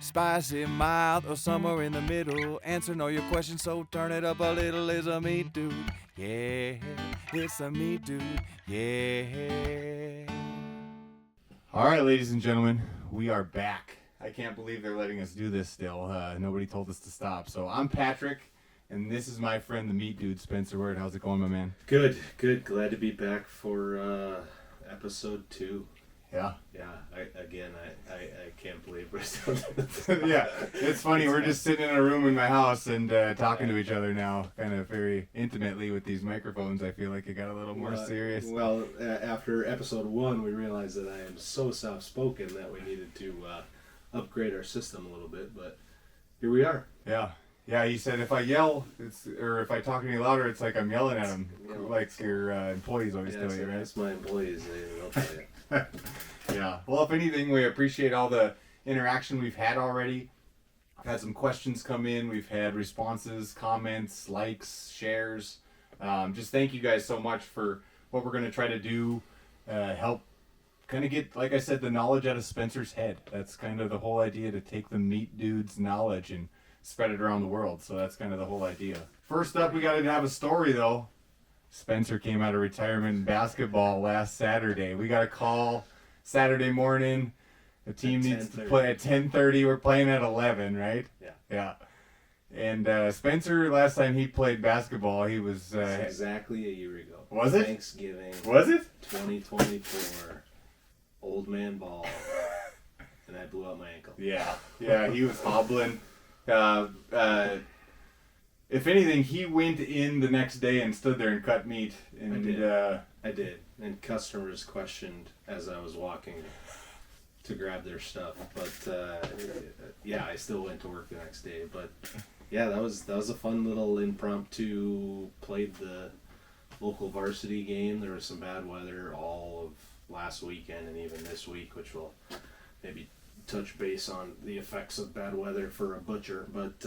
Spicy, mild, or somewhere in the middle. Answering all your questions, so turn it up a little. Is a meat dude. Yeah, it's a meat dude. Yeah. All right, ladies and gentlemen, we are back. I can't believe they're letting us do this still. Nobody told us to stop. So I'm Patrick, and this is my friend, the meat dude, Spencer Word. How's it going, my man? Good. Glad to be back for episode 2. Yeah. Yeah. I can't believe we're still doing this. Yeah, it's funny. We're just sitting in a room in my house and talking to each other now, kind of very intimately with these microphones. I feel like it got a little more serious. Well, after episode 1, we realized that I am so soft-spoken that we needed to upgrade our system a little bit, but here we are. Yeah. Yeah, he said if I yell, or if I talk any louder, it's like I'm yelling at him, like your employees always tell you, right? That's my employees. They'll tell you. Yeah. Well, if anything, we appreciate all the interaction we've had already. I've had some questions come in. We've had responses, comments, likes, shares. Just thank you guys so much for what we're going to try to do. Help kind of get, like I said, the knowledge out of Spencer's head. That's kind of the whole idea, to take the meat dude's knowledge and spread it around the world. So that's kind of the whole idea. First up, we got to have a story, though. Spencer came out of retirement in basketball last Saturday. We got a call Saturday morning. The team needs to play at 10:30. We're playing at 11, right? Yeah. Yeah. And Spencer, last time he played basketball, he was... exactly a year ago. Was it? Thanksgiving. Was it? 2024. Old man ball. And I blew out my ankle. Yeah. Yeah, he was hobbling. If anything, he went in the next day and stood there and cut meat. And I did. And customers questioned as I was walking to grab their stuff. But yeah, I still went to work the next day. But yeah, that was a fun little impromptu. Played the local varsity game. There was some bad weather all of last weekend and even this week, which will maybe touch base on the effects of bad weather for a butcher. But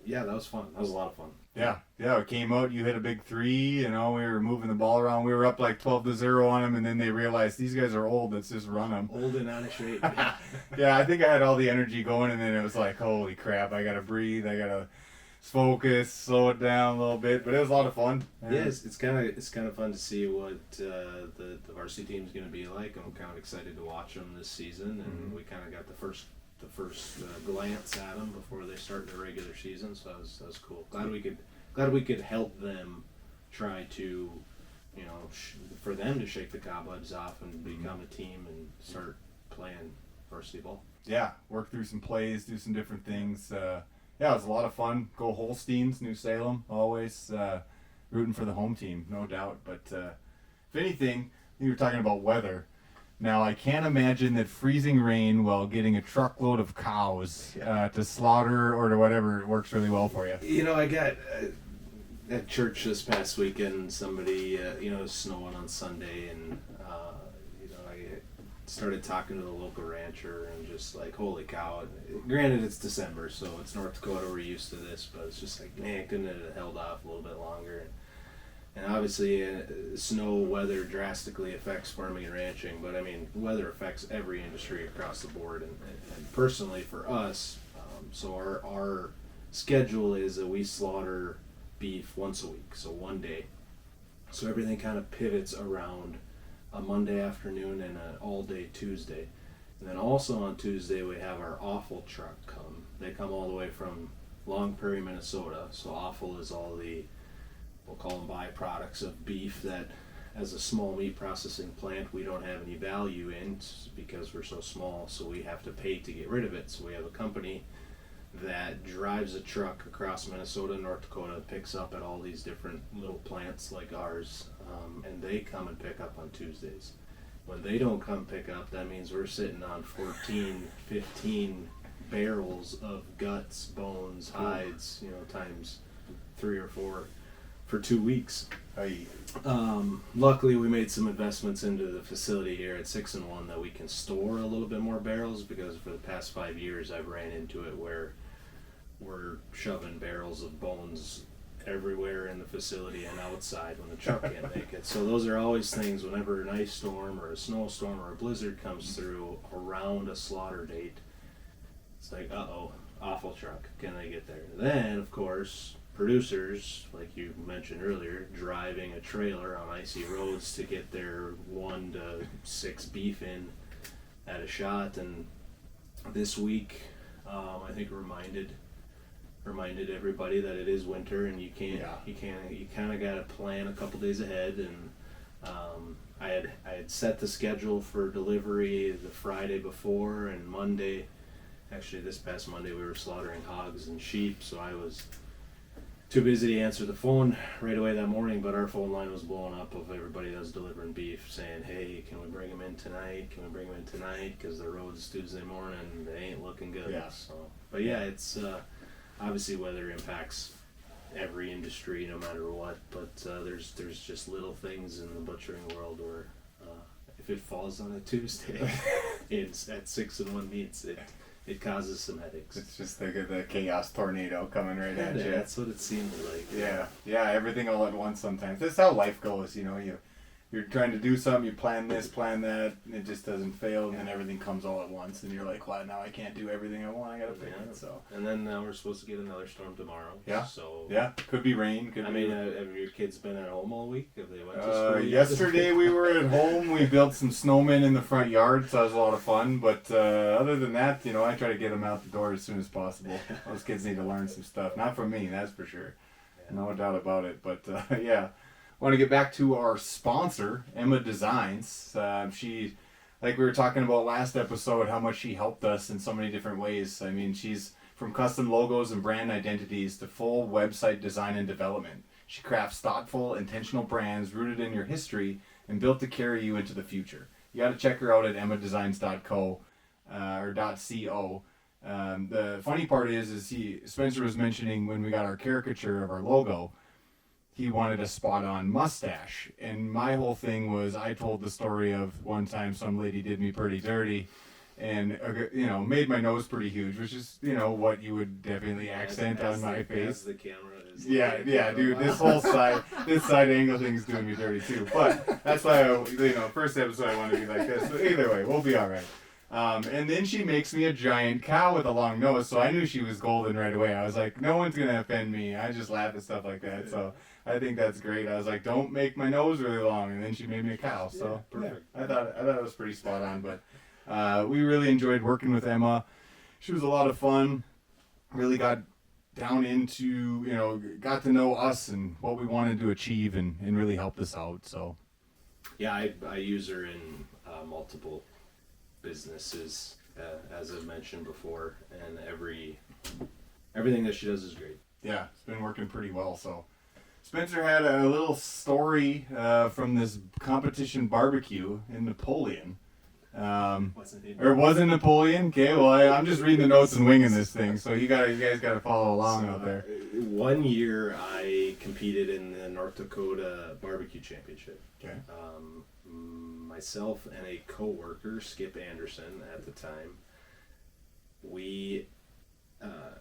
yeah, that was fun. That was a lot of fun. Yeah, it came out. You hit a big 3. You know, we were moving the ball around. We were up like 12-0 on them, and then they realized these guys are old. Let's just run them. Old and out of shape. Yeah, I think I had all the energy going, and then it was like, holy crap! I gotta breathe. I gotta focus, slow it down a little bit. But it was a lot of fun. Yeah, it's kind of fun to see what the varsity team's going to be like. I'm kind of excited to watch them this season, and we kind of got the first glance at them before they start their regular season. So that was cool. Glad we could help them try to, for them to shake the cobwebs off and become a team and start playing varsity ball. Yeah, work through some plays, do some different things. Yeah, it was a lot of fun. Go Holsteins, New Salem, always rooting for the home team, no doubt. But if anything, you were talking about weather. Now, I can't imagine that freezing rain while getting a truckload of cows to slaughter or to whatever works really well for you. I got at church this past weekend, somebody, it was snowing on Sunday, and, I started talking to the local rancher and just like, holy cow. Granted, it's December, so it's North Dakota, we're used to this, but it's just like, man, couldn't it have held off a little bit longer? And obviously, snow weather drastically affects farming and ranching, but I mean, weather affects every industry across the board. And personally, for us, so our schedule is that we slaughter beef once a week, so one day. So everything kind of pivots around a Monday afternoon and an all-day Tuesday. And then also on Tuesday, we have our offal truck come. They come all the way from Long Prairie, Minnesota. So offal is all the, we'll call them byproducts of beef that, as a small meat processing plant, we don't have any value in because we're so small, so we have to pay to get rid of it. So we have a company that drives a truck across Minnesota and North Dakota, picks up at all these different little plants like ours, and they come and pick up on Tuesdays. When they don't come pick up, that means we're sitting on 14, 15 barrels of guts, bones, hides, times 3 or 4 for 2 weeks. Luckily, we made some investments into the facility here at 6 and 1 that we can store a little bit more barrels, because for the past 5 years I've ran into it where we're shoving barrels of bones everywhere in the facility and outside when the truck can't make it. So those are always things, whenever an ice storm or a snowstorm or a blizzard comes through around a slaughter date, It's like, awful truck. Can they get there? Then, of course, producers, like you mentioned earlier, driving a trailer on icy roads to get their 1 to 6 beef in at a shot. And this week, I think reminded everybody that it is winter and you kind of got to plan a couple days ahead. And I had set the schedule for delivery the Friday before, and Monday, actually this past Monday, we were slaughtering hogs and sheep, so I was too busy to answer the phone right away that morning, but our phone line was blowing up of everybody that was delivering beef saying, hey, can we bring them in tonight? Because the road's Tuesday morning, they ain't looking good. Yeah. So, but yeah, it's obviously weather impacts every industry no matter what, but there's just little things in the butchering world where if it falls on a Tuesday it's at 6-1 meats, it causes some headaches. It's just the chaos tornado coming right at you. That's what it seemed like. Yeah, everything all at once sometimes. That's how life goes, you're trying to do something, you plan this, plan that, and it just doesn't fail, and then everything comes all at once, and you're like, well, now I can't do everything I want, I gotta pick it, so. And then we're supposed to get another storm tomorrow. Yeah. So. Yeah, could be rain, have your kids been at home all week? Have they went to school? Yesterday we were at home, we built some snowmen in the front yard, so that was a lot of fun, but other than that, I try to get them out the door as soon as possible. Those kids need to learn some stuff, not from me, that's for sure. Yeah. No doubt about it, but yeah. Want to get back to our sponsor, Emma Designs. She, like we were talking about last episode, how much she helped us in so many different ways. I mean, she's from custom logos and brand identities to full website design and development. She crafts thoughtful, intentional brands rooted in your history and built to carry you into the future. You got to check her out at emmadesigns.co or .co. The funny part is Spencer was mentioning when we got our caricature of our logo, he wanted a spot-on mustache. And my whole thing was, I told the story of one time some lady did me pretty dirty and, made my nose pretty huge, which is, what you would definitely accent on my face. The camera is yeah, dude, this side angle thing's doing me dirty too. But that's why, first episode I want to be like this. But either way, we'll be all right. And then she makes me a giant cow with a long nose, so I knew she was golden right away. I was like, no one's going to offend me. I just laugh at stuff like that, so I think that's great. I was like, don't make my nose really long, and then she made me a cow, so perfect. I thought it was pretty spot on, but we really enjoyed working with Emma. She was a lot of fun, really got down into, got to know us and what we wanted to achieve and really helped us out, so. Yeah, I use her in multiple businesses, as I've mentioned before, and everything that she does is great. Yeah, it's been working pretty well. So Spencer had a little story from this competition barbecue in Napoleon. Wasn't Napoleon? Okay, well I'm just reading the notes and winging this thing, so you guys gotta follow along out there. One year I competed in the North Dakota Barbecue Championship. Okay. Myself and a co-worker, Skip Anderson, at the time, we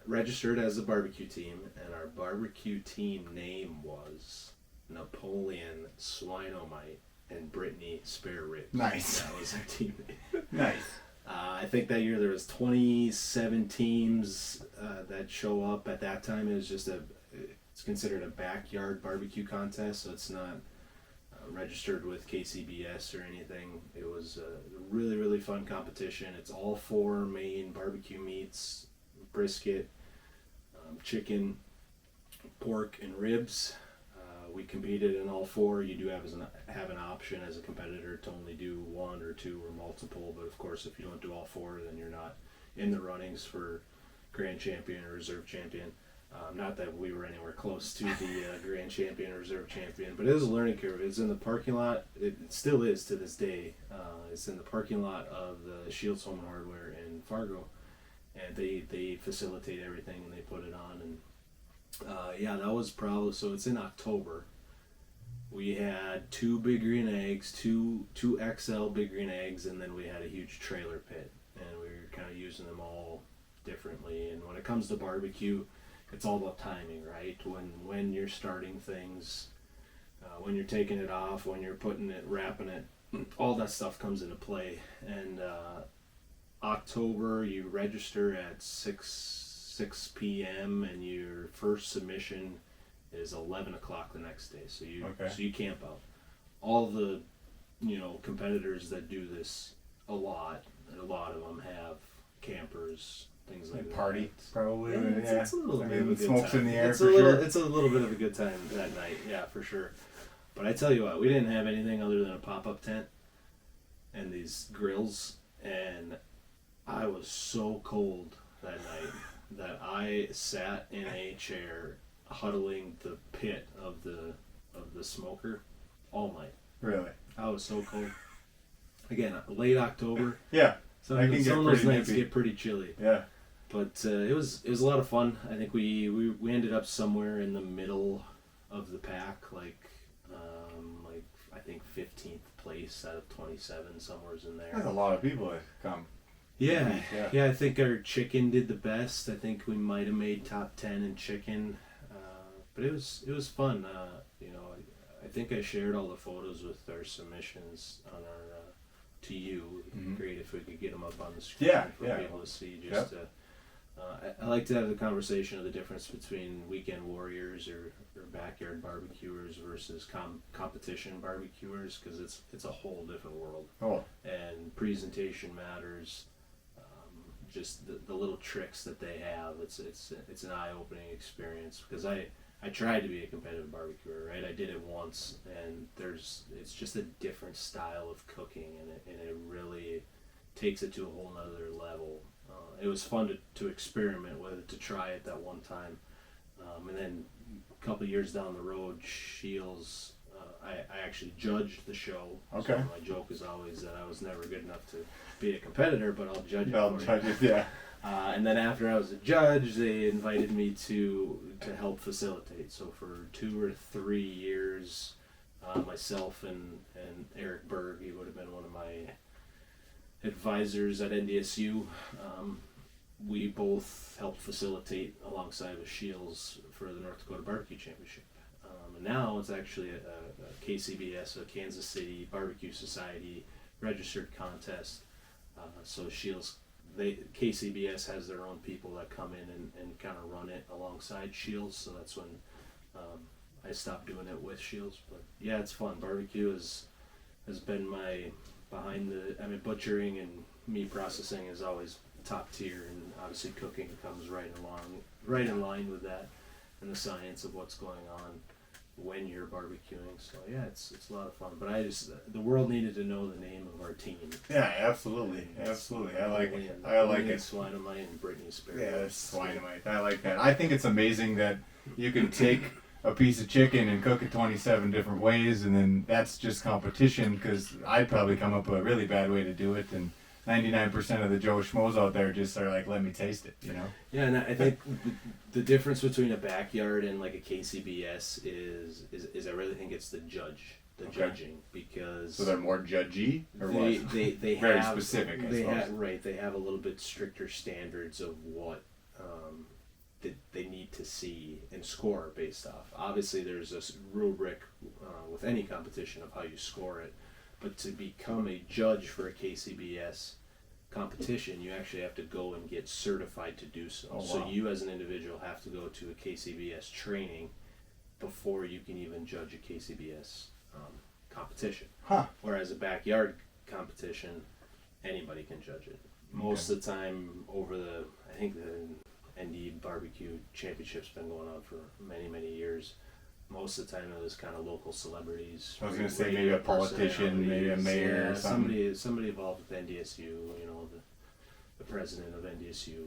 registered as a barbecue team, and our barbecue team name was Napoleon Swinomite and Brittany Spare Ribs. Nice. That was our team name. Nice. I think that year there was 27 teams that show up. At that time, it was just it's considered a backyard barbecue contest, so it's not registered with KCBS or anything. It was a really, really fun competition. It's all 4 main barbecue meats: brisket, chicken, pork, and ribs. We competed in all 4. You do have an option as a competitor to only do 1 or 2 or multiple, but of course if you don't do all 4, then you're not in the runnings for grand champion or reserve champion. Not that we were anywhere close to the grand champion or reserve champion, but it was a learning curve. It's in the parking lot. It still is to this day. It's in the parking lot of the Shields Home and Hardware in Fargo, and they facilitate everything and they put it on. And that was probably, so it's in October. We had 2 big green eggs, two XL big green eggs, and then we had a huge trailer pit, and we were kind of using them all differently. And when it comes to barbecue, it's all about timing, right? When you're starting things, when you're taking it off, when you're putting it, wrapping it, all that stuff comes into play. And October. You register at 6 p.m. and your first submission is 11 o'clock the next day. So you camp out. All the competitors that do this a lot of them have campers, things like that. Party, probably. Yeah, it's a little bit of a good smoke's time. in the air It's for sure. It's a little bit of a good time that night, yeah, for sure. But I tell you what, we didn't have anything other than a pop-up tent and these grills, and I was so cold that night that I sat in a chair huddling the pit of the smoker all night. Really? I was so cold. Again, late October. Yeah. Some of those nights nippy. get pretty chilly. Yeah. But it was a lot of fun. I think we ended up somewhere in the middle of the pack, like I think 15th place out of 27, somewhere's in there. That's a lot of people that come. Yeah. I think our chicken did the best. I think we might have made top 10 in chicken, but it was fun. I think I shared all the photos with our submissions on our to you. It'd be great if we could get them up on the screen for people to see. I like to have the conversation of the difference between weekend warriors or backyard barbecuers versus competition barbecuers, because it's a whole different world. Oh. And presentation matters. Just the little tricks that they have. It's an eye-opening experience, because I tried to be a competitive barbecuer, right? I did it once, and it's just a different style of cooking, and it really takes it to a whole nother level. It was fun to experiment with it, to try it that one time, and then a couple of years down the road, Shields, I actually judged the show. Okay. So my joke is always that I was never good enough to be a competitor, but I'll judge it. I'll judge it, yeah. And then after I was a judge, they invited me to help facilitate. So for 2 or 3 years, myself and Eric Berg, he would have been one of my advisors at NDSU. We both helped facilitate alongside with Shields for the North Dakota Barbecue Championship. And now it's actually a KCBS, a Kansas City Barbecue Society registered contest. So Shields, KCBS has their own people that come in and kind of run it alongside Shields. So that's when I stopped doing it with Shields. But yeah, it's fun. Barbecue has been my butchering and meat processing is always top tier, and obviously cooking comes right in line with that, and the science of what's going on when you're barbecuing. So yeah, it's a lot of fun. But the world needed to know the name of our team. Yeah, absolutely. I like it. Swinemite and Brittany Sparrow. Yeah, that's Swinemite. I like that. I think it's amazing that you can take a piece of chicken and cook it 27 different ways, and then that's just competition, because I'd probably come up with a really bad way to do it, and 99% of the Joe Schmoes out there just are like, let me taste it, Yeah, and I think the difference between a backyard and like a KCBS is I really think it's the judging, because so they're more judgy, or they very have specific. They have a little bit stricter standards of what that they need to see and score based off. Obviously, there's a rubric with any competition of how you score it. But to become a judge for a KCBS competition, you actually have to go and get certified to do so. Oh, wow. So you as an individual have to go to a KCBS training before you can even judge a KCBS competition. Huh. Whereas a backyard competition, anybody can judge it. Most of the time, I think the ND Barbecue Championship's been going on for many, many years. Most of the time it was kind of local celebrities. I was going to say maybe a politician, maybe a mayor or something. Somebody involved with NDSU, the president of NDSU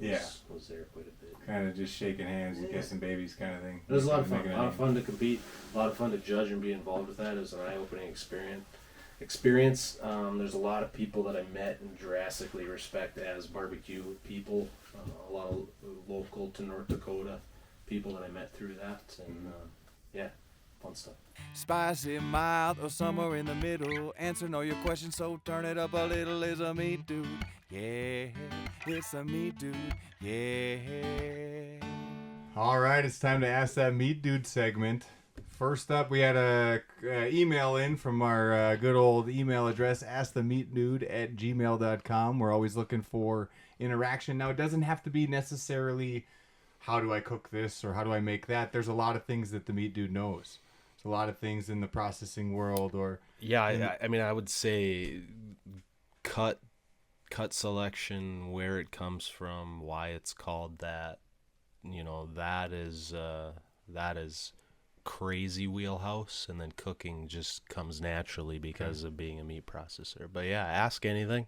was there quite a bit. Kind of just shaking hands and kissing babies kind of thing. It was a lot of fun. A lot of fun to compete, a lot of fun to judge and be involved with that. It was an eye-opening experience. There's a lot of people that I met and drastically respect as barbecue people. A lot of local to North Dakota people that I met through that, and yeah, fun stuff. Spicy, mild, or somewhere in the middle. Answering all your questions, so turn it up a little. Is a meat dude. Yeah, it's a meat dude. Yeah. All right, it's time to ask that meat dude segment. First up, we had a email in from our good old email address, askthemeatdude@gmail.com. We're always looking for interaction. Now, it doesn't have to be necessarily, how do I cook this or how do I make that? There's a lot of things that the meat dude knows. There's a lot of things in the processing world or... Yeah, I mean, I would say cut selection, where it comes from, why it's called that, that is crazy wheelhouse, and then cooking just comes naturally because of being a meat processor. But yeah, ask anything.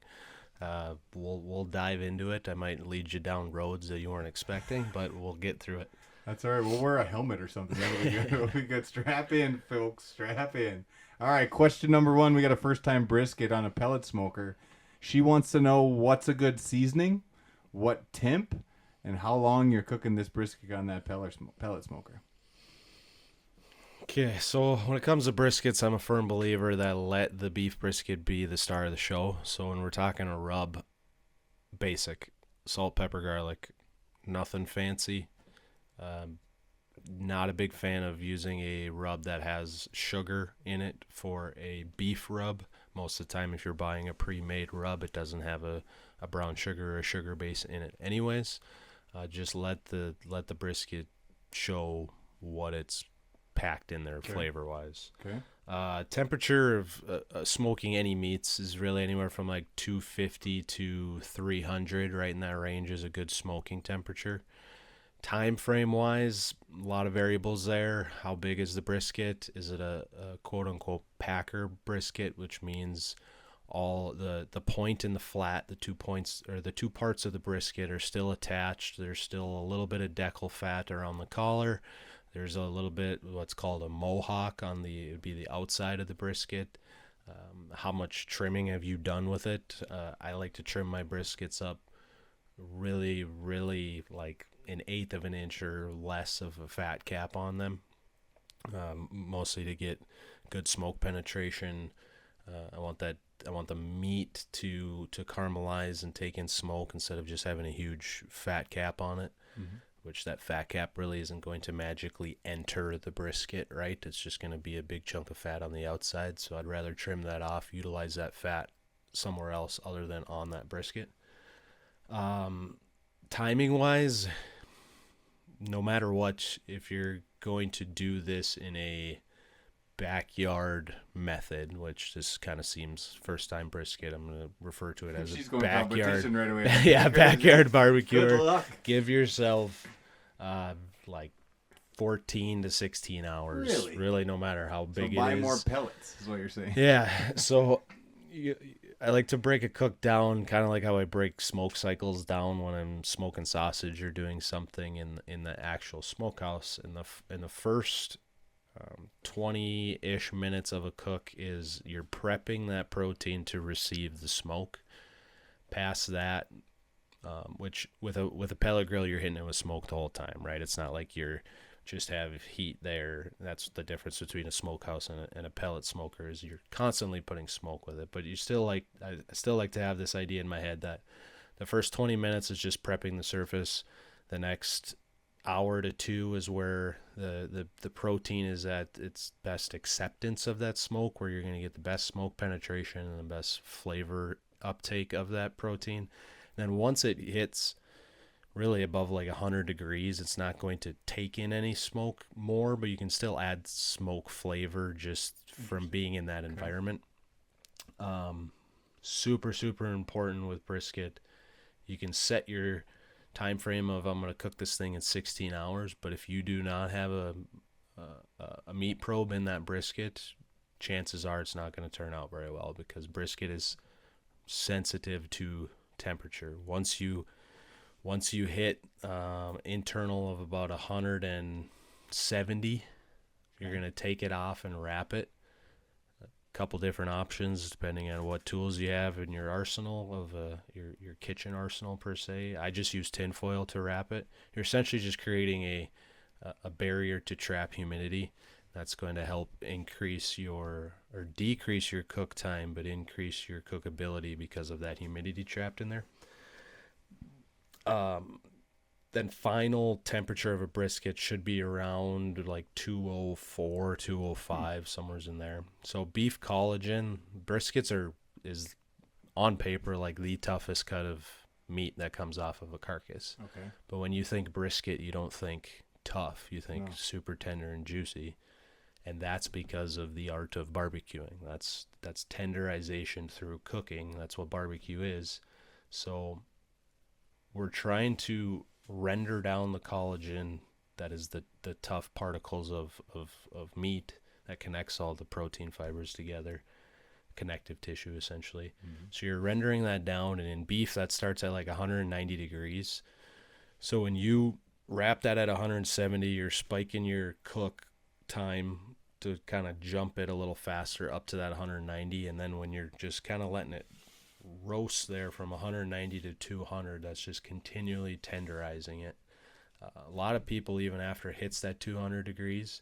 We'll dive into it. I might lead you down roads that you weren't expecting, but we'll get through it. That's all right. We'll wear a helmet or something. That'll be good. That'll be good. Strap in, folks. Strap in. All right, question number 1. We got a first-time brisket on a pellet smoker. She wants to know what's a good seasoning, what temp, and how long you're cooking this brisket on that pellet smoker. Okay, so when it comes to briskets, I'm a firm believer that let the beef brisket be the star of the show. So when we're talking a rub, basic, salt, pepper, garlic, nothing fancy. Not a big fan of using a rub that has sugar in it for a beef rub. Most of the time, if you're buying a pre-made rub, it doesn't have a brown sugar or a sugar base in it anyways. Just let the brisket show what it's packed in there flavor-wise. Okay. Temperature of smoking any meats is really anywhere from like 250 to 300. Right in that range is a good smoking temperature. Time frame wise, a lot of variables there. How big is the brisket? Is it a quote-unquote packer brisket, which means all the point and the flat, the 2 points or the 2 parts of the brisket are still attached. There's still a little bit of decal fat around the collar. There's a little bit what's called a mohawk on it would be the outside of the brisket. How much trimming have you done with it? I like to trim my briskets up really, really like 1/8 of an inch or less of a fat cap on them, mostly to get good smoke penetration. I want the meat to caramelize and take in smoke instead of just having a huge fat cap on it. Mm-hmm. Which that fat cap really isn't going to magically enter the brisket, right? It's just going to be a big chunk of fat on the outside. So I'd rather trim that off, utilize that fat somewhere else other than on that brisket. Timing wise, no matter what, if you're going to do this in a backyard method, which this kind of seems first time brisket, I'm going to refer to it as She's a going backyard competition right away. yeah, backyard barbecue. Good luck. Give yourself like 14 to 16 hours. Really, no matter how big it is. Buy more pellets is what you're saying. Yeah. So I like to break a cook down, kind of like how I break smoke cycles down when I'm smoking sausage or doing something in the actual smokehouse. In the first 20-ish minutes of a cook is you're prepping that protein to receive the smoke. Past that, which with a pellet grill, you're hitting it with smoke the whole time, right? It's not like you're just have heat there. That's the difference between a smokehouse and a pellet smoker is you're constantly putting smoke with it. But I still like to have this idea in my head that the first 20 minutes is just prepping the surface. The next hour to 2 is where the protein is at its best acceptance of that smoke, where you're going to get the best smoke penetration and the best flavor uptake of that protein. And then once it hits really above like 100 degrees, it's not going to take in any smoke more, but you can still add smoke flavor just from being in that environment. Super, super important with brisket. You can set your time frame of I'm going to cook this thing in 16 hours, but if you do not have a meat probe in that brisket, chances are it's not going to turn out very well, because brisket is sensitive to temperature. Once you hit internal of about 170, you're going to take it off and wrap it. A couple different options depending on what tools you have in your arsenal of your kitchen arsenal per se. I just use tin foil to wrap it. You're essentially just creating a barrier to trap humidity. That's going to help decrease your cook time, but increase your cookability because of that humidity trapped in there. then final temperature of a brisket should be around like 204, 205, somewhere's in there. So beef collagen, briskets is on paper like the toughest cut of meat that comes off of a carcass. Okay. But when you think brisket, you don't think tough. You think No. super tender and juicy. And that's because of the art of barbecuing. That's tenderization through cooking. That's what barbecue is. So we're trying to render down the collagen, that is the tough particles of meat that connects all the protein fibers together, connective tissue essentially. So you're rendering that down, and in beef that starts at like 190 degrees. So when you wrap that at 170, you're spiking your cook time to kind of jump it a little faster up to that 190, and then when you're just kind of letting it roast there from 190 to 200, that's just continually tenderizing it. A lot of people, even after it hits that 200 degrees,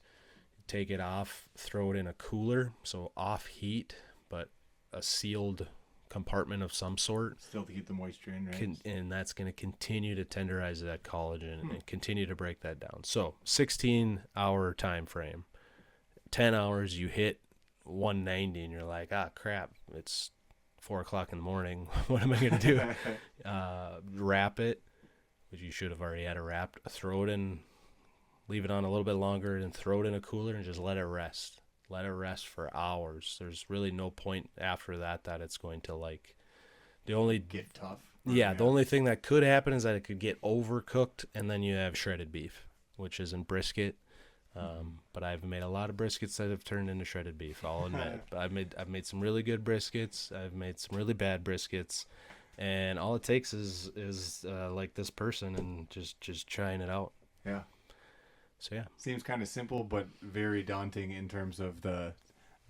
take it off, throw it in a cooler, so off heat, but a sealed compartment of some sort. Still to keep the moisture in, right? And that's going to continue to tenderize that collagen and continue to break that down. So 16-hour time frame. 10 hours, you hit 190, and you're like, crap, it's 4 o'clock in the morning. What am I going to do? Wrap it, which you should have already had it wrapped. Throw it in, leave it on a little bit longer, and throw it in a cooler and just let it rest. Let it rest for hours. There's really no point after that it's going to like, the only Get tough. the only thing that could happen is that it could get overcooked, and then you have shredded beef, which is in brisket. But I've made a lot of briskets that have turned into shredded beef, I'll admit. But I've made some really good briskets. I've made some really bad briskets, and all it takes is like this person and just trying it out. Yeah. So yeah, Seems kind of simple, but very daunting in terms of the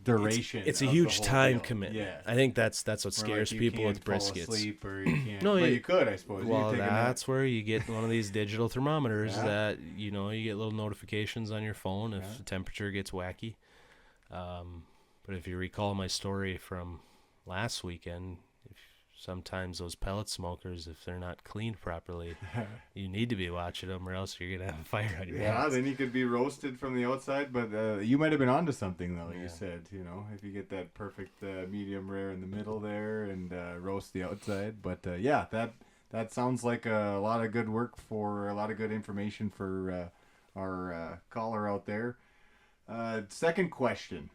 duration. it's a of huge the whole time deal. commitment. Yeah. I think that's what Where, scares you people with can't fall briskets. asleep, or you can't. No, Well, you- you could, I suppose. Well, you could take a nap. that's where you get one of these digital thermometers Yeah. that, you get little notifications on your phone if Yeah. the temperature gets wacky. But if you recall my story from last weekend, sometimes those pellet smokers, if they're not cleaned properly, you need to be watching them, or else you're going to have a fire on your Yeah, hands. then you could be roasted from the outside, but you might have been onto something, though. Yeah. You said, if you get that perfect medium rare in the middle there and roast the outside. But yeah, that sounds like a lot of good work, for a lot of good information for our caller out there. Second question: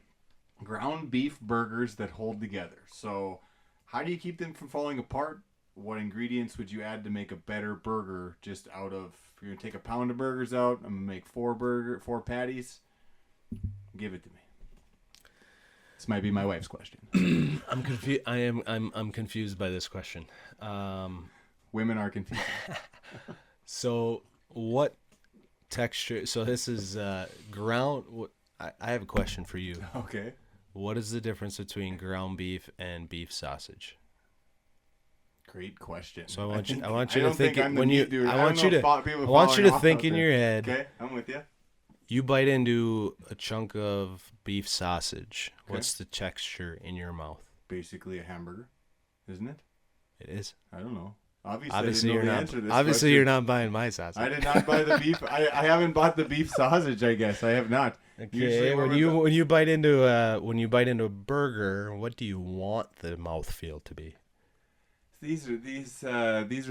ground beef burgers that hold together. So, how do you keep them from falling apart? What ingredients would you add to make a better burger? Just out of, if you're gonna take a pound of burgers out, I'm gonna make four patties. Give it to me. This might be my wife's question. I'm confused. I'm confused by this question. Women are confused. So what texture? So this is ground. I have a question for you. Okay. What is the difference between ground beef and beef sausage? Great question. So I want you I to don't think I'm the when you. meat dude. I don't want know you to. if people I want you following to off think out in there. your head. Okay, I'm with you. You bite into a chunk of beef sausage. Okay. What's the texture in your mouth? Basically a hamburger, isn't it? It is. I don't know. Obviously, Obviously, I you're didn't know the not. answer to this Obviously, question. you're not buying my sausage. I did not buy the beef. I haven't bought the beef sausage. I guess I have not. Usually Okay. When you bite into a burger, what do you want the mouthfeel to be? These are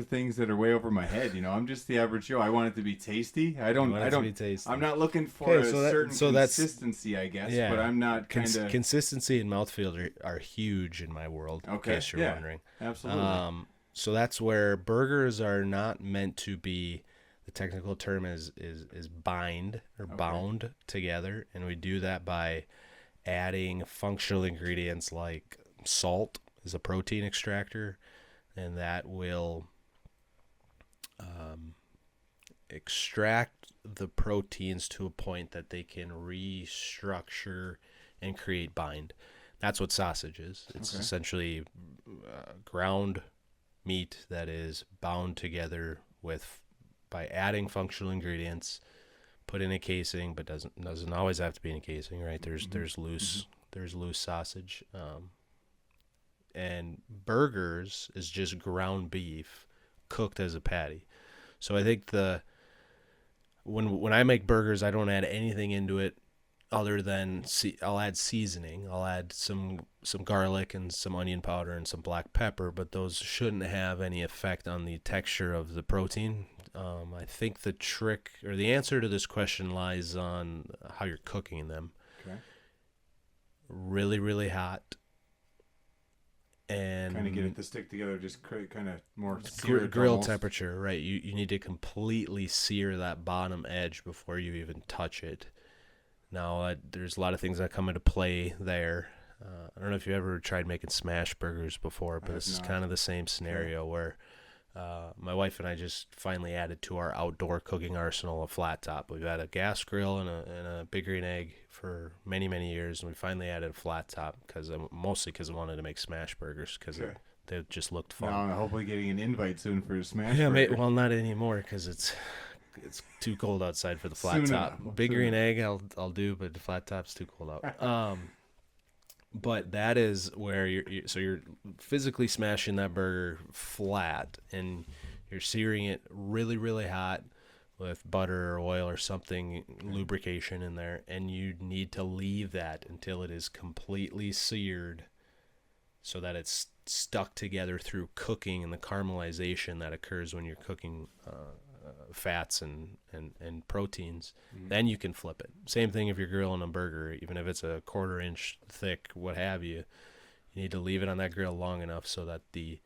things that are way over my head. I'm just the average Joe. I want it to be tasty. I don't. Be tasty. I'm not looking for Okay, a certain consistency, I guess. yeah. But I'm not kind of Consistency and mouthfeel are huge in my world. Okay, In case you're yeah. wondering. absolutely. So that's where burgers are not meant to be. The technical term is bind or bound together, and we do that by adding functional ingredients like salt is a protein extractor, and that will extract the proteins to a point that they can restructure and create bind. That's what sausage is. It's Okay. essentially ground meat that is bound together by adding functional ingredients, put in a casing, but doesn't always have to be in a casing, right? There's loose sausage, and burgers is just ground beef cooked as a patty. So I think when I make burgers, I don't add anything into it other than I'll add seasoning. I'll add some garlic and some onion powder and some black pepper, but those shouldn't have any effect on the texture of the protein. I think the trick or the answer to this question lies on how you're cooking them. Okay. Really, really hot. And kind of get it to stick together, just kind of more grill temperature, right? You need to completely sear that bottom edge before you even touch it. Now, there's a lot of things that come into play there. I don't know if you ever tried making smash burgers before, but this is kind of the same scenario where my wife and I just finally added to our outdoor cooking arsenal a flat top. We've had a gas grill and a Big Green Egg for many, many years, and we finally added a flat top mostly because I wanted to make smash burgers because they just looked fun. Now, hopefully getting an invite soon for a smash burger. Mate, well, not anymore because it's too cold outside for the flat top. Big Green Egg I'll do, but the flat top's too cold out. But that is where you're physically smashing that burger flat, and you're searing it really, really hot with butter or oil or something, lubrication in there, and you need to leave that until it is completely seared so that it's stuck together through cooking and the caramelization that occurs when you're cooking fats and proteins. Then you can flip it. Same thing if you're grilling a burger, even if it's a 1/4 inch thick, what have you. You need to leave it on that grill long enough so that the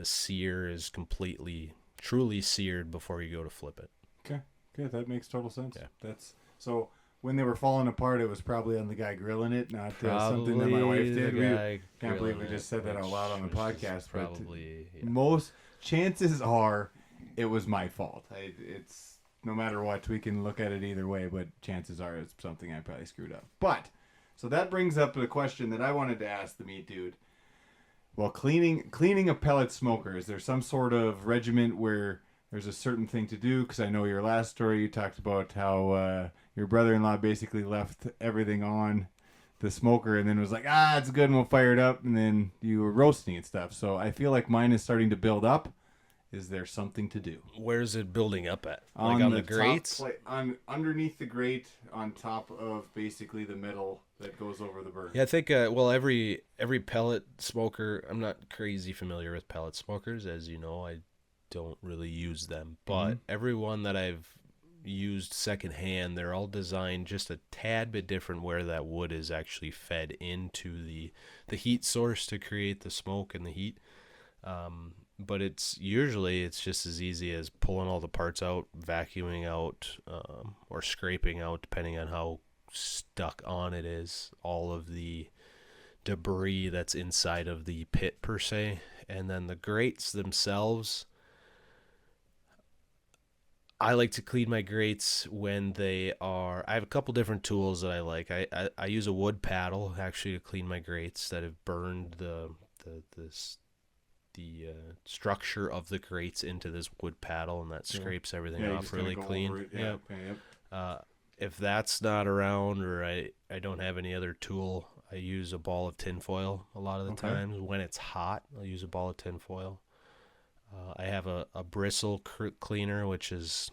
sear is completely, truly seared before you go to flip it. Okay, that makes total sense. Yeah. That's so. When they were falling apart, it was probably on the guy grilling it, not something that my wife did. Can't believe we just said that out loud on the podcast. Probably, but most chances are it was my fault. It's no matter what, we can look at it either way, but chances are it's something I probably screwed up. But so that brings up the question that I wanted to ask the meat dude. Well, cleaning a pellet smoker, is there some sort of regiment where there's a certain thing to do? Because I know your last story, you talked about how your brother-in-law basically left everything on the smoker and then was like, it's good, and we'll fire it up, and then you were roasting and stuff. So I feel like mine is starting to build up. Is there something to do? Where's it building up at? Like on the grates? Underneath the grate, on top of basically the metal that goes over the burger. Yeah, I think, every pellet smoker, I'm not crazy familiar with pellet smokers. As you know, I don't really use them. But every one that I've used secondhand, they're all designed just a tad bit different where that wood is actually fed into the heat source to create the smoke and the heat. But it's just as easy as pulling all the parts out, vacuuming out, or scraping out, depending on how stuck on it is, all of the debris that's inside of the pit per se. And then the grates themselves, I like to clean my grates when I have a couple different tools that I like. I use a wood paddle actually to clean my grates that have burned the structure of the grates into this wood paddle, and that scrapes everything off really clean. If that's not around, or I don't have any other tool, I use a ball of tinfoil a lot of the times. When it's hot, I'll use a ball of tinfoil. I have a bristle cleaner, which is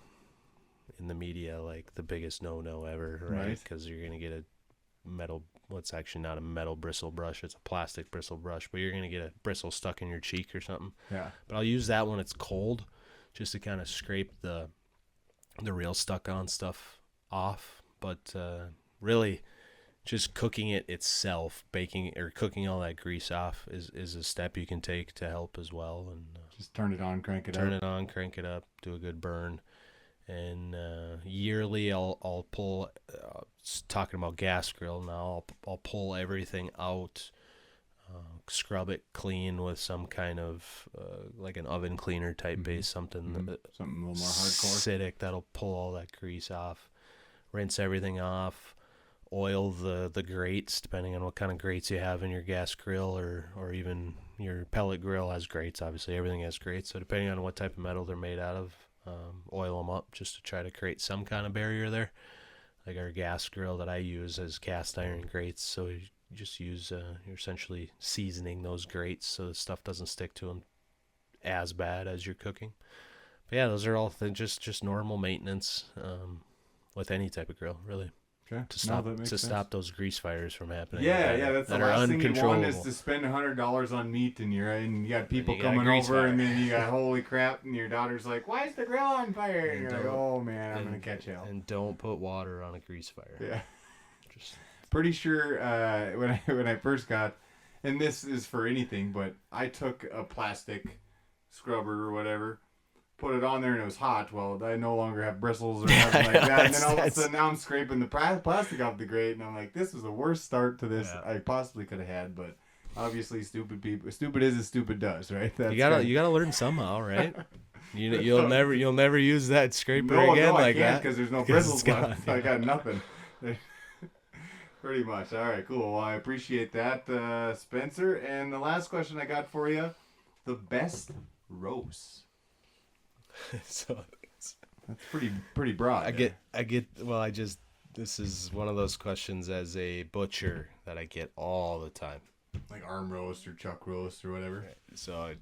in the media like the biggest no-no ever, right? Because you're going to get a metal, it's actually not a metal bristle brush, it's a plastic bristle brush, but you're going to get a bristle stuck in your cheek or something. Yeah. But I'll use that when it's cold, just to kind of scrape the real stuck on stuff off. But really, just cooking it itself, baking or cooking all that grease off is a step you can take to help as well. And just turn it on, crank it up, do a good burn. And yearly, I'll pull. Talking about gas grill now, I'll pull everything out, scrub it clean with some kind of like an oven cleaner type base, something a little more hardcore, acidic, that'll pull all that grease off. Rinse everything off. Oil the grates, depending on what kind of grates you have in your gas grill, or even your pellet grill has grates. Obviously, everything has grates. So depending on what type of metal they're made out of, oil them up just to try to create some kind of barrier there. Like our gas grill that I use has cast iron grates, so you just use you're essentially seasoning those grates so the stuff doesn't stick to them as bad as you're cooking. But yeah, those are all just normal maintenance with any type of grill, really. Okay. To stop those grease fires from happening. Yeah, that's the last thing you want is to spend $100 on meat, and you got people coming over, and then you got holy crap, and your daughter's like, "Why is the grill on fire?" And you're like, "Oh man, I'm gonna catch hell." And don't put water on a grease fire. Yeah. Pretty sure when I first got, and this is for anything, but I took a plastic scrubber or whatever, put it on there, and it was hot. Well, I no longer have bristles or nothing like that. And then all of a sudden, now I'm scraping the plastic off the grate, and I'm like, this is the worst start to this I possibly could have had. But obviously, stupid is as stupid does, right? That's you gotta learn somehow, right? You'll never use that scraper again I like can't, that because there's no bristles left. I got nothing. Pretty much. All right, cool. Well, I appreciate that, Spencer. And the last question I got for you: the best roast. So that's pretty broad. This is one of those questions as a butcher that I get all the time. Like arm roast or chuck roast or whatever. So I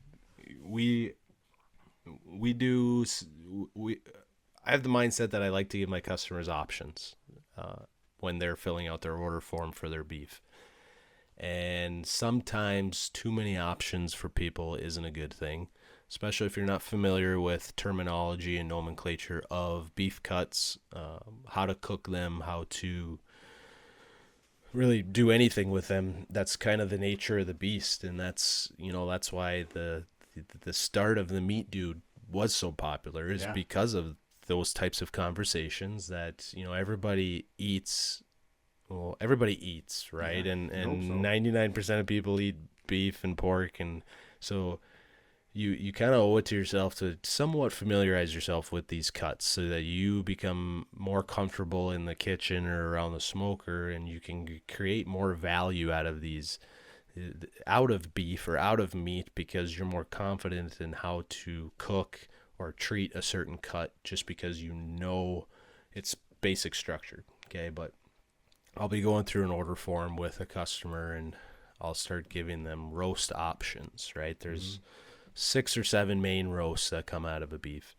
have the mindset that I like to give my customers options when they're filling out their order form for their beef. And sometimes too many options for people isn't a good thing, especially if you're not familiar with terminology and nomenclature of beef cuts, how to cook them, how to really do anything with them. That's kind of the nature of the beast, and that's why the start of the Meat Dude was so popular, is because of those types of conversations that, everybody eats. Well, everybody eats, right? And 99% of people eat beef and pork, and so you kind of owe it to yourself to somewhat familiarize yourself with these cuts so that you become more comfortable in the kitchen or around the smoker, and you can create more value out of these, out of beef or out of meat, because you're more confident in how to cook or treat a certain cut just because you know its basic structure. Okay, but I'll be going through an order form with a customer, and I'll start giving them roast options, right? There's 6 or 7 main roasts that come out of a beef.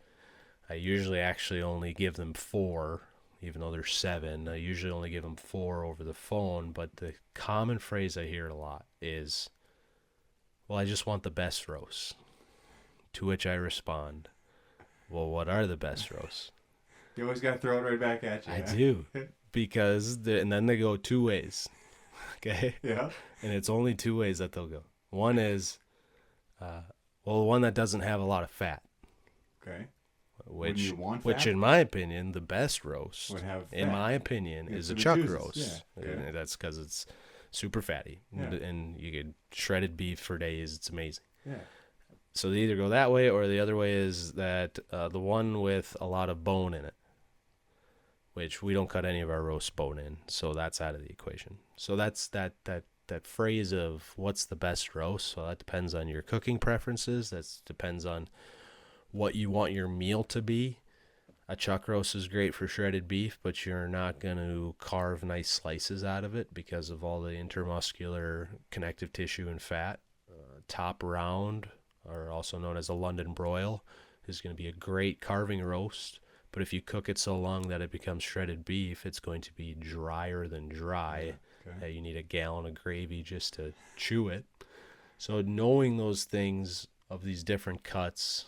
I usually actually only give them 4, even though there's 7. I usually only give them 4 over the phone, but the common phrase I hear a lot is, "Well, I just want the best roast." To which I respond, "Well, what are the best roasts?" You always got to throw it right back at you. I do. Because and then they go 2 ways. Okay? Yeah. And it's only 2 ways that they'll go. One is, one that doesn't have a lot of fat. Okay. Which in my opinion, the best roast, in my opinion, is a chuck roast. Yeah. Okay. And that's because it's super fatty. Yeah. And you get shredded beef for days. It's amazing. Yeah. So they either go that way, or the other way is that the one with a lot of bone in it, which we don't cut any of our roast bone in, so that's out of the equation. So that's that phrase of what's the best roast. So that depends on your cooking preferences. That depends on what you want your meal to be. A chuck roast is great for shredded beef, but you're not going to carve nice slices out of it because of all the intermuscular connective tissue and fat. Top round, or also known as a London broil, is going to be a great carving roast. But if you cook it so long that it becomes shredded beef, it's going to be drier than dry. Yeah, okay. You need a gallon of gravy just to chew it. So knowing those things of these different cuts,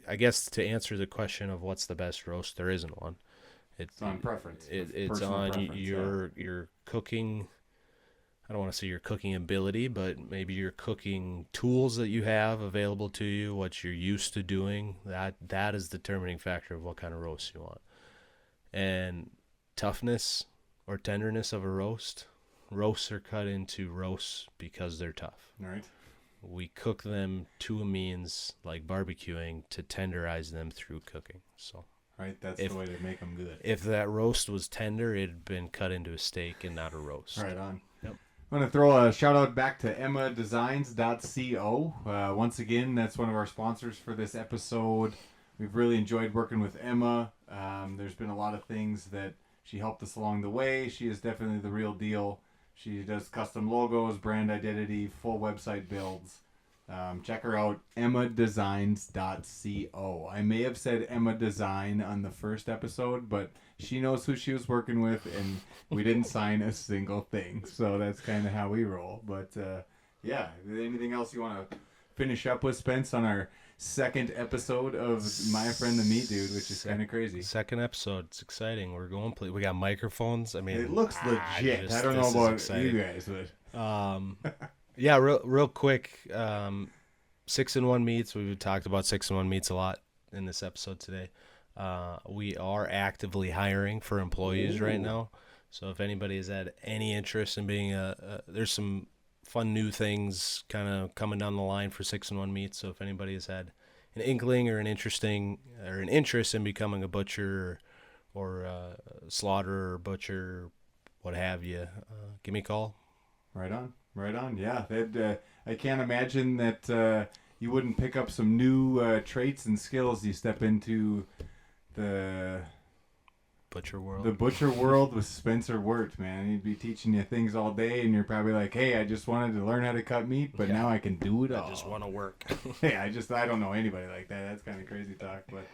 I guess to answer the question of what's the best roast, there isn't one. It's on preference. It's on your cooking. I don't want to say your cooking ability, but maybe your cooking tools that you have available to you, what you're used to doing. That is the determining factor of what kind of roast you want. And toughness or tenderness of a roast. Roasts are cut into roasts because they're tough. All right. We cook them to a means like barbecuing to tenderize them through cooking. So. Right, that's the way to make them good. If that roast was tender, it had been cut into a steak and not a roast. Right on. Yep. I'm going to throw a shout out back to emmadesigns.co. Once again, that's one of our sponsors for this episode. We've really enjoyed working with Emma. There's been a lot of things that she helped us along the way. She is definitely the real deal. She does custom logos, brand identity, full website builds. Check her out, emmadesigns.co. I may have said Emma Design on the first episode, but she knows who she was working with, and we didn't sign a single thing. So that's kind of how we roll. But yeah, anything else you want to finish up with, Spence, on our second episode of My Friend the Meat Dude, which is kind of crazy. Second episode. It's exciting. We're going. We got microphones. I mean, It looks legit. I don't know about you guys, but yeah, real quick. 6-in-1 meats. We've talked about 6-in-1 meats a lot in this episode today. We are actively hiring for employees right now. So if anybody has had any interest in being there's some fun new things kind of coming down the line for 6-in-1 meats. So if anybody has had an inkling or an interest in becoming a butcher or slaughterer or butcher, what have you, give me a call. Right on. Yeah, I can't imagine that you wouldn't pick up some new traits and skills you step into the butcher world. The butcher world with Spencer Wirt, man. He'd be teaching you things all day, and you're probably like, hey, I just wanted to learn how to cut meat, but now I can do it all. I just want to work. Hey, I don't know anybody like that. That's kind of crazy talk. But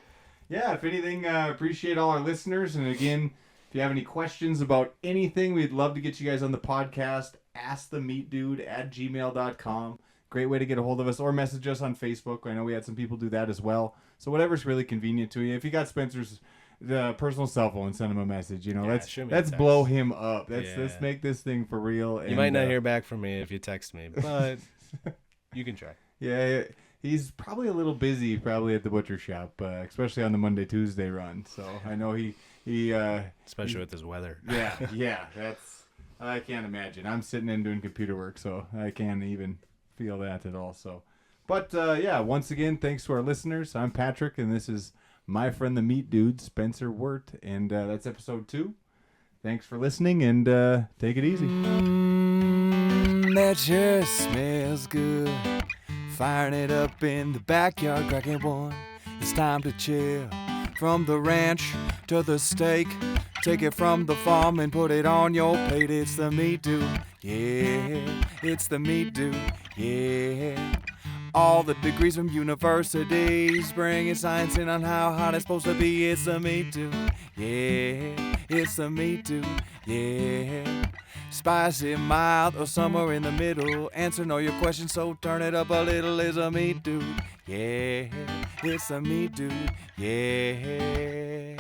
yeah, if anything, appreciate all our listeners. And again, if you have any questions about anything, we'd love to get you guys on the podcast. AskTheMeatDude@gmail.com. Great way to get a hold of us, or message us on Facebook. I know we had some people do that as well. So whatever's really convenient to you. If you got Spencer's personal cell phone, send him a message. Let's blow him up. Let's make this thing for real. You might not hear back from me if you text me, but you can try. Yeah, he's probably a little busy, probably at the butcher shop, especially on the Monday Tuesday run. So I know he especially with this weather. Yeah, I can't imagine. I'm sitting in doing computer work, so I can't even feel that at all. So, but yeah, once again, thanks to our listeners. I'm Patrick, and this is My Friend the Meat Dude, Spencer Wirt, and that's episode 2. Thanks for listening, and take it easy. That sure smells good. Firing it up in the backyard, cracking one. It's time to chill. From the ranch to the steak, take it from the farm and put it on your plate. It's the Meat Dude, yeah. It's the Meat Dude, yeah. All the degrees from universities, bringing science in on how hot it's supposed to be. It's the Meat Dude, yeah. It's the Meat Dude, yeah. Spicy, mild, or somewhere in the middle. Answering all your questions, so turn it up a little. It's a Meat Dude, yeah. It's a Meat Dude, yeah.